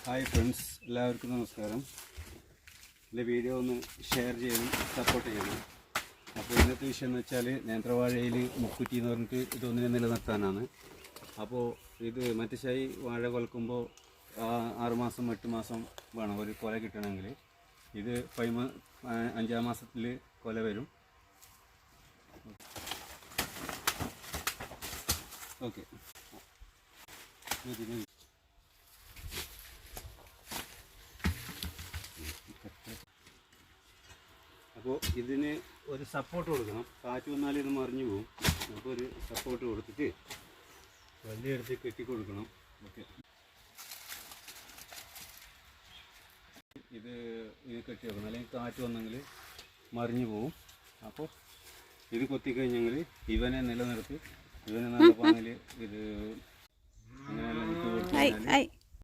Hi friends, എല്ലാവർക്കും നമസ്കാരം. എൻ്റെ വീഡിയോ ഒന്ന് ഷെയർ ചെയ്യണം, സപ്പോർട്ട് ചെയ്യണം. അപ്പോൾ ഇന്നത്തെ വിഷയം എന്ന് വെച്ചാൽ നേന്ത്രവാഴയിൽ മുക്കുറ്റി എന്ന് പറഞ്ഞിട്ട് ഇതൊന്നിനെ നിലനിർത്താനാണ്. അപ്പോൾ ഇത് മറ്റു ശായി വാഴ കൊലക്കുമ്പോൾ 6 മാസം 8 മാസം വേണം ഒരു കൊല കിട്ടണമെങ്കിൽ. ഇത് 5-ാം മാസത്തിൽ കൊല വരും. ഓക്കെ, അപ്പോൾ ഇതിന് ഒരു സപ്പോർട്ട് കൊടുക്കണം. കാറ്റ് വന്നാൽ ഇത് മറിഞ്ഞു പോകും. അപ്പോൾ ഒരു സപ്പോർട്ട് കൊടുത്തിട്ട് വലിയ എടുത്ത് കെട്ടിക്കൊടുക്കണം. ഓക്കെ, ഇത് കെട്ടി വെക്കണം, അല്ലെങ്കിൽ കാറ്റ് വന്നെങ്കിൽ മറിഞ്ഞു പോകും. അപ്പോൾ ഇത് കൊത്തിക്കഴിഞ്ഞെങ്കിൽ ഇവനെ നിലനിർത്തി ഇവനെ നല്ല പാങ്ങിൽ ഇത് അങ്ങനെയെല്ലാം ഇട്ട് കൊടുത്തു കഴിഞ്ഞാൽ